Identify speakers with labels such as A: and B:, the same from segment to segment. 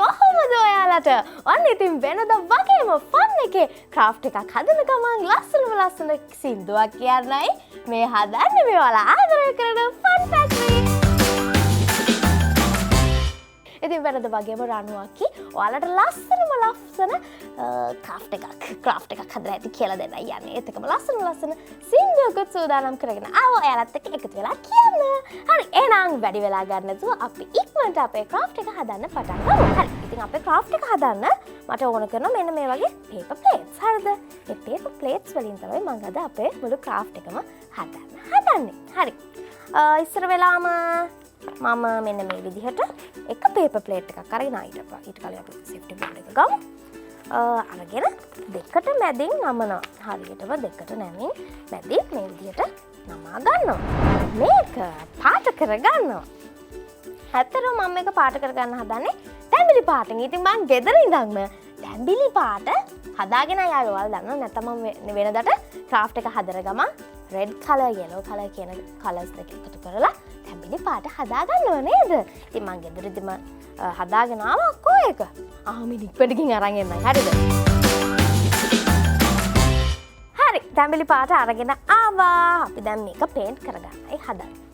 A: කොහොමද ඔයාලට? ඔන්න ඉතින් වෙනද වගේම ෆන් එකේ ක්‍රාෆ්ට් එකක් හදන ගමන් ලස්සන සින්දුවක් කියන්නයි මේ හදන්නේ මේ ඔයාලා ආදරය කරන ෆන් ෆැක්ටරි. ඉතින් වෙනද වගේම රණුවක්කි ඔයාලට ලස්සන ක්‍රාෆ්ට් එකක් හදලා ඇති කියලා දෙන්නයි යන්නේ. ඒත් එකම ලස්සන සින්දුවකුත් සූදානම් කරගෙන ආව ඔයාලත් එක්ක එකතු වෙලා කියන්න. හරි එහෙනම් වැඩි වෙලා ගන්න නැතුව අපි ඉක්මනට අපේ ක්‍රාෆ්ට් එක හදන්න පටන් ගමු. හරි. ඉතින් අපේ ක්‍රාෆ්ට් එක හදන්න මට ඕන කරන මෙන්න මේ වගේ පේපර් ප්ලේට්ස්. හරිද? මේ පේපර් ප්ලේට්ස් වලින් තමයි මම අද අපේ මුළු ක්‍රාෆ්ට් එකම හදන්නේ. හරි. ඉස්සර වෙලාම මම මෙන්න මේ විදිහට එක පේපර් ප්ලේට් එකක් අරගෙන ඊට කලින් අපි සේෆ්ටි බෝඩ් එක ගමු. අරගෙන දෙකට මැදින් නමනවා. හරියටම දෙකට නැමින් මැදින් මේ විදිහට නමා ගන්නවා. මේක පාට කරගන්නවා. ඇත්තටම මම මේක පාට කරගන්න හදන්නේ තැඹිලි පාටින්. ඉතින් මම ගෙදර ඉඳන්ම තැඹිලි පාට හදාගෙන ආවේ. ඔයාලා දන්නවා නැත්නම් මම වෙනදට ක්‍රාෆ්ට් එක හදන ගමන් රෙඩ් කලර් yellow කලර් කියන කලර්ස් දෙක එකතු කරලා තැඹිලි පාට හදා ගන්නව නේද? ඉතින් මම ගෙදරදිම හදාගෙන ආවා අක්කෝ ඒක. ආමින් ඉක්පඩකින් අරන් එන්නයි. හරිද? හරි. තැඹිලි පාට අරගෙන ආවා. අපි දැන් මේක පේන්ට් කරගන්නයි හදන්නේ.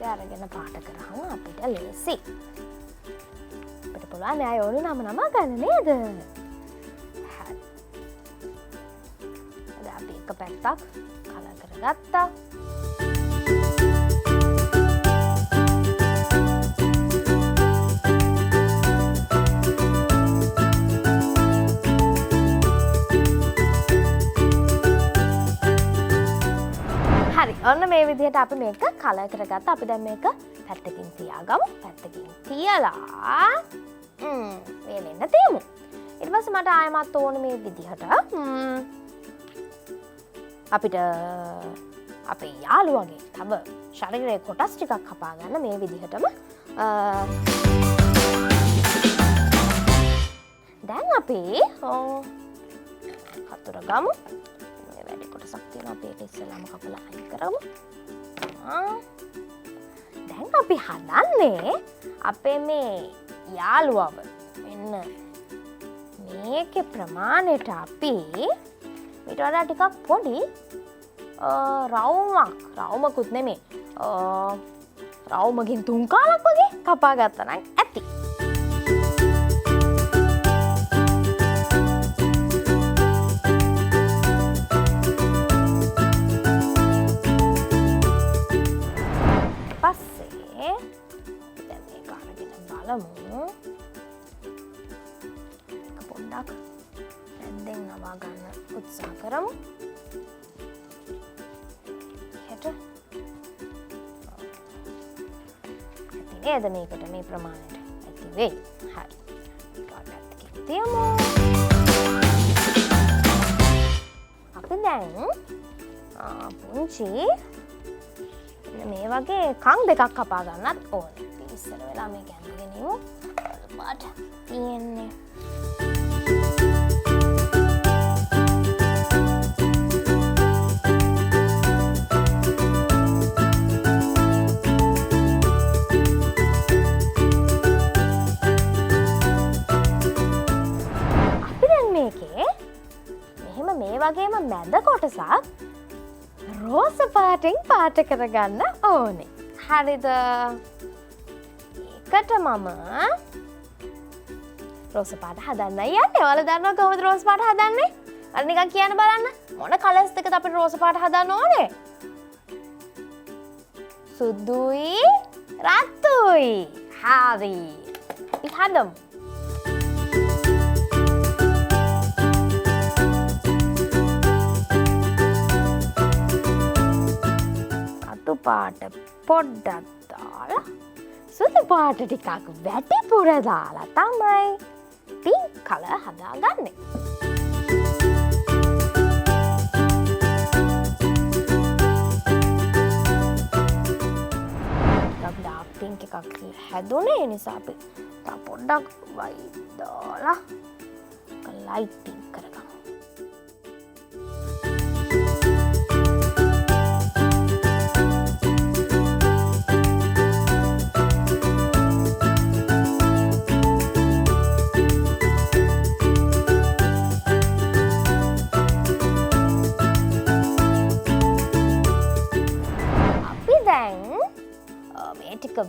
A: අරගෙන පාට කරාම අපිට ලේසි. අපිට පුළුවන් නෑ ඕන නම ගන්න නේද? හරි. දැන් අපි එක පැත්තක් කලර් කරගත්තා. හරි. ඔන්න මේ විදිහට අපි මේක කලර් කරගත්තා. අපි දැන් මේක පැත්තකින් තියාගමු. පැත්තකින් තියලා වේලෙන්න තියමු. ඊට පස්සේ මට ආයෙමත් ඕන මේ විදිහට අපිට අපේ යාළුවගේ තව ශරීරයේ කොටස් ටිකක් කපා ගන්න මේ විදිහටම දැන් අපි හතුර ගමු. වැඩි කොටසක් තියෙනවා. අපි ඒක ඉස්සෙල්ලාම කපලා අයින් කරමු. දැන් අපි හදන්නේ අපේ මේ යාළුවව මෙන්න මේකේ ප්‍රමාණයට අපි ඊට වඩා ටිකක් පොඩි රවුමකුත් නෙමෙයි රවුමකින් 3 කාලක් වගේ කපා ගත්තා නම් ඇති. පොඩ්ඩක් ඇද්දෙන් නවා ගන්න උත්සාහ කරමු. ඇති නේද මේකට මේ ප්‍රමාණයට ඇති වෙයි. හරි. පැත්තකින් තියමු. අපි දැන් පුංචි මේ වගේ කන් දෙකක් කපා ගන්නත් ඕනේ. ඉස්සර වෙලා මේක ඇඳගෙන ඉමු. පාට තියෙන්නේ. අපි දැන් මේකේ මෙහෙම මේ වගේම මැද කොටසක් රෝස පාටින් පාට කරගන්න ඕනේ. හරිද? ඒකට මම රෝස පාට හදන්න යන්නේ. ඔයාලා දන්නවා කොහොමද රෝස පාට හදන්නේ? අර නිකන් කියන්න බලන්න. මොන කලර්ස් දෙකද අපිට රෝස පාට හදන්න ඕනේ? සුදුයි රතුයි. හරි. අපි හදමු. රතු පාට පොඩ්ඩක් දාලා සුදු පාට ටිකක් වැඩිපුර දාලා තමයි පින්ක් කලර් හදාගන්නේ. පින්ක් එකක් හැදුනේ. ඒ නිසා අපි තව පොඩ්ඩක් වයිට් දාලා ලයිට් පින්ක් කරගමු.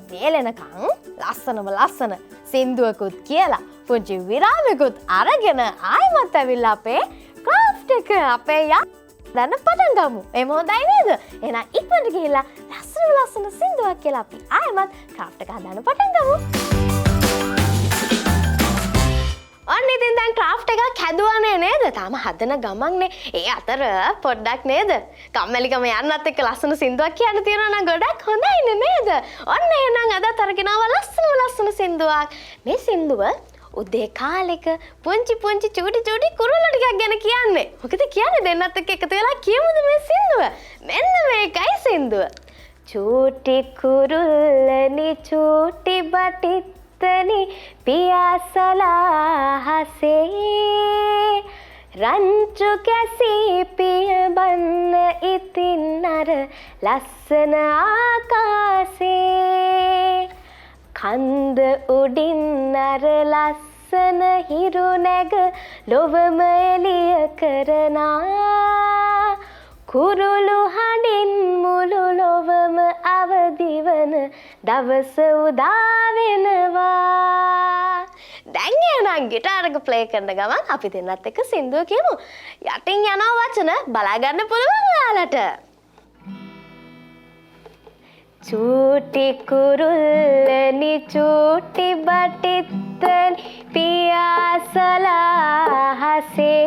A: වේලෙනකං ලස්සන සින්දුවකුත් කියලා පුංචි විරාමකුත් අරගෙන ආයිමත් ඇවිල්ලා අපේ ක්‍රාෆ්ට් එක අපේ දැන් පටන් ගමු. එහෙම හොඳයි නේද? එහෙනම් ඉක්මනට ගිහිල්ලා ලස්සන සින්දුවක් කියලා අපි ආයිමත් ක්‍රාෆ්ට් එක හදන්න පටන් ගමු. ඔන්න ඉතින් දැන් ක්‍රාෆ්ට් එකක් හැදුවානේ නේද? තාම හදන ගමන්නේ. ඒ අතර පොඩ්ඩක් නේද? කම්මැලිකම යන්නත් එක්ක ලස්සන සින්දුවක් කියන්න තියෙනවා නම් ගොඩක් හොඳයිනේ නේද? ඔන්න එහෙනම් අදත් අරගෙන ආවා ලස්සන සින්දුවක්. මේ සින්දුව උදේ කාලෙක පුංචි චූටි කුරුල්ලෝ ටිකක් ගැන කියන්නේ. මොකද කියන්නේ දෙන්නත් එක්ක එකතු වෙලා කියමුද මේ සින්දුව? මෙන්න මේකයි සින්දුව. චූටි කුරුල්ලනි චූටි බටිත් පියාසලා හසේ රංචු කැසී පිය බන්න ඉතින් අර ලස්සන ආකාසේ කන්ද උඩින් අර ලස්සන හිරු නැග ලොවම එළිය කරනා කුරුළු හඬින් මුළු ලොවම අවදිවන දවස උදා වෙනවා. දැන් එහෙනම් ගිටාර් එක ප්ලේ කරන ගමන් අපි දෙන්නත් එක්ක සින්දුව කියමු. යටින් යන වචන බලා ගන්න පුළුවන් ඔයාලට. චූටි කුරුල්ලනි චූටි බටිත්තන් පියාසලා හසේ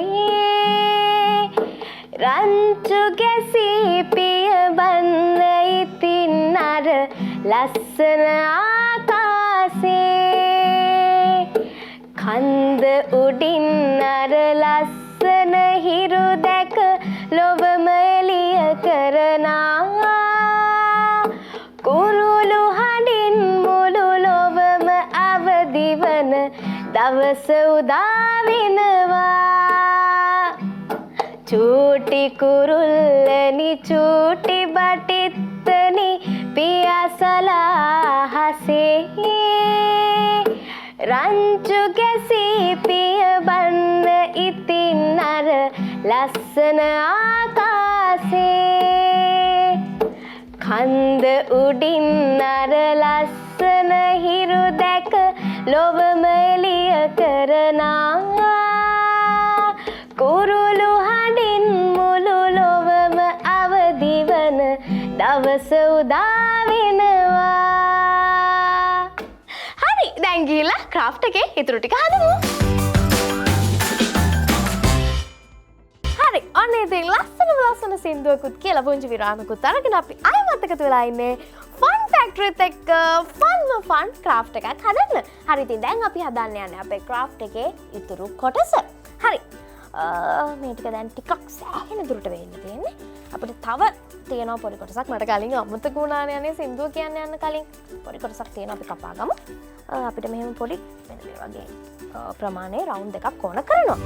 A: රංචු ගැසී පිය බන්න ඉතින් අර ලස්සන ආකාසේ කන්ද උඩින් අර ලස්සන හිරු දැක ලොවම එළිය කරනා කුරුළු හඬින් මුළු ලොවම අවදිවන දවස උදා වෙනවා. චූටි කුරුල්ලනි චූටි බටිත්තනි පියාසලා හසේ රංචු ගැසී පිය බන්න ඉතින් අර ලස්සන ආකාසේ කන්ද උඩින් අර ලස්සන හිරු දැක ලොවම එළිය කරනා කුරුළු හඬින් මුළු ලොවම අවදිවන දවස උදා වෙනවා. හරි දැන් ගිහලා ක්‍රාෆ්ට් එකේ ඉතුරු ටික හදමු. හරි ඔන්න ඉතින් ලස්සන සින්දුවකුත් කියලා පුංචි විරාමකුත් අරගෙන අපි ආයෙත් එකතු වෙලා ඉන්නේ ෆන් ෆැක්ටරිත් එක්ක ෆන් ක්‍රාෆ්ට් එකක් හදන්න. හරි ඉතින් දැන් අපි හදන්න යන්නේ අපේ ක්‍රාෆ්ට් එකේ ඉතුරු කොටස. හරි මේ ටික දැන් ටිකක් සෑහෙන දුරට වෙන්න තියෙන්නේ. අපිට තව තියෙනවා පොඩි කොටසක්. මට කලින් අමතක වුණානේ අනේ සින්දුව කියන්න යන්න කලින් පොඩි කොටසක් තියෙනවා අපි කපා ගමු. අපිට මෙහෙම පොඩි මෙන්න මේ වගේ ප්‍රමාණයේ රවුන්ඩ් එකක් ඕන කරනවා.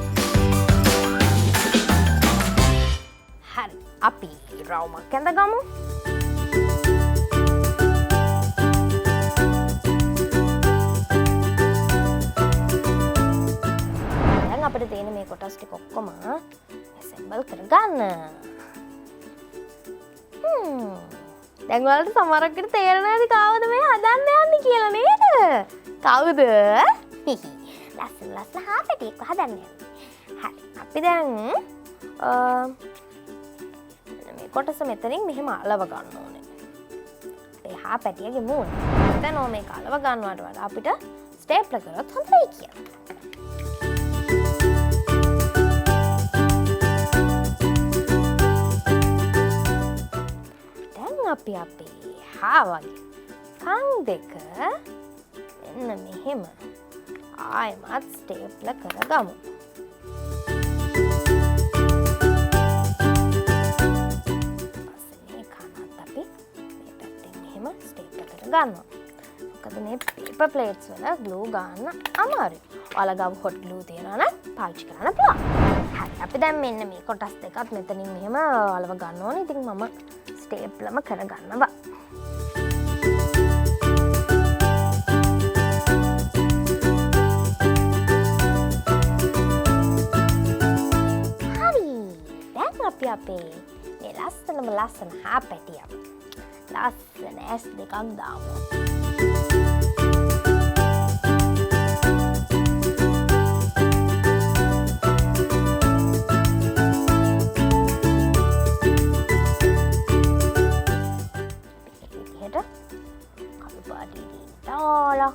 A: හරි අපි රවුමක් ඇඳ ගමු. දැන් අපිට තියෙන මේ කොටස් ටික ඔක්කොම ඇසෙම්බල් කරගන්න. දැන් ඔයාලට සමහරකට තේරෙන්නේ නැති කවුද මේ හදන්න යන්නේ කියලා නේද? කවුද? ලස්සන හාපටියෙක් හදන්න යන්නේ. හරි අපි දැන් මේ කොටස මෙතනින් මෙහෙම අලව ගන්න ඕනේ. අපේ හාපටියගේ මූණ. දැන් මේක අලව ගන්නවට වඩා අපිට ස්ටේප්ලර් කරොත් හොඳයි කියලා. අපි අපේ හාවගේ කන් දෙක මෙන්න මෙහෙම ආයෙමත් ස්ටේප්ලර් කරගමු. ඊපස්සේ මේ කනත් අපි මේ පැත්තෙන් මෙහෙම ස්ටේප්ලර් කරගන්නවා. මොකද මේ පේපර් ප්ලේට්ස් වල ග්ලූ ගන්න අමාරුයි. ඔයාලා ගාව හොට් ග්ලූ තියෙනවා නම් පාවිච්චි කරන්න පුළුවන්. හරි අපි දැන් මෙන්න මේ කොටස් දෙකත් මෙතනින් මෙහෙම අලව ගන්න ඕනේ. ඉතින් මම ස්ටේප්ලම කරගන්නවා. හරි. දැන් අපි අපේ මේ ලස්සන හාපැටියක් ලස්සන ඇස් දෙකක් දාමු. දාලා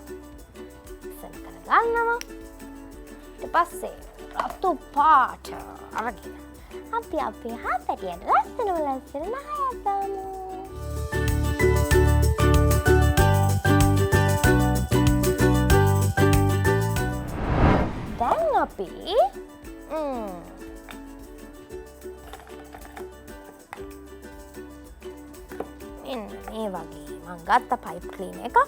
A: සෙන් කරගන්නවා. ඊට පස්සේ රතු පාට අරගෙන අපි අපේ හාපැටියට ලස්සනම ලස්සන නහයක් දාමු. දැන් අපි මෙන්න මේ වගේ මං ගත්ත පයිප් ක්ලීනර් එකක්.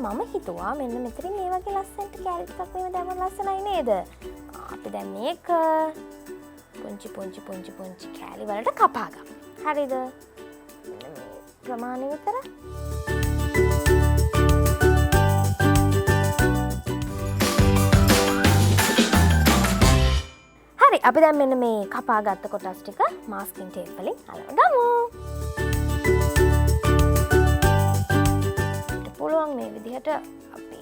A: මම හිතුවා මෙන්න මෙතනින් මේ වගේ ලස්සනට කැරට් එකක් මෙහෙම දැම්මම ලස්සනයි නේද? අපි දැන් මේක පුංචි කැලි වලට කපා ගමු. හරිද? මෙන්න මේ ප්‍රමාණය විතර. හරි අපි දැන් මෙන්න මේ කපා ගත්ත කොටස් ටික මාස්කින් ටේප් වලින් අලව ගමු. පුළුවන් මේ විදිහට අපි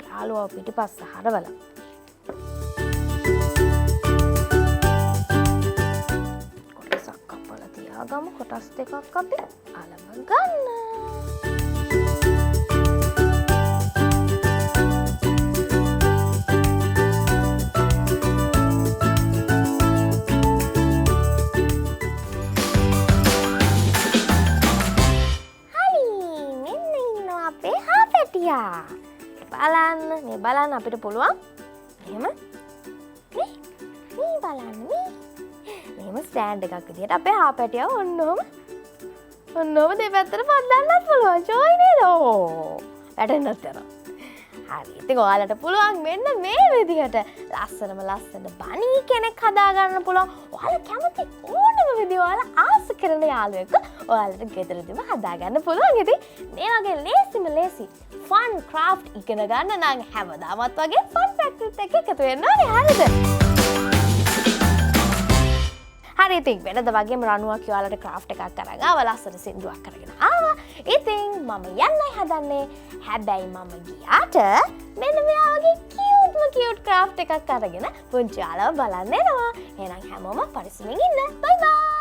A: යාළුවා පිටිපස්ස හරවලා කොටසක් කපලා තියාගමු. කොටස් දෙකක් අපි අලව ගන්න. බලන්න අපිට පුළුවන් එහෙම මේ බලන්න මෙහෙම ස්ටෑන්ඩ් එකක් විදියට අපේ හාපැටියව ඔන්නෝම දෙපැත්තට පද්දන්නත් පුළුවන්. ජොයි නේද? වැටෙන්නත් යනවා. හරි. ඉතින් ඔයාලට පුළුවන් මෙන්න මේ විදිහට ලස්සන බනී කෙනෙක් හදාගන්න පුළුවන්. ඔයාලා කැමති ඕනම විදිහ ඔයාලා ආස කරන යාළුවෙක් ඔයාලට ගෙදරදීම හදාගන්න පුළුවන්. ඉතින් මේ වගේ ලේසි ෆන් ක්‍රාෆ්ට් ඉගෙන ගන්න නම් හැමදාමත් වගේ ෆන් ෆැක්ටරිත් එක්ක එකතු වෙන්න ඕනේ. හරිද? හරි ඉතින් වෙනද වගේම රණුවක් ඔයාලට ක්‍රාෆ්ට් එකක් අරන් ආවා. ලස්සන සින්දුවක් කරගෙන ආවා. ඉතින් මම යන්නයි හදන්නේ. හැබැයි මම ගියාට මෙන්න මේ වගේ කියුට් ක්‍රාෆ්ට් එකක් අරගෙන පුංචි යාළුවා බලන්න එනවා. එහෙනම් හැමෝම පරිස්සමින් ඉන්න. බයි බයි.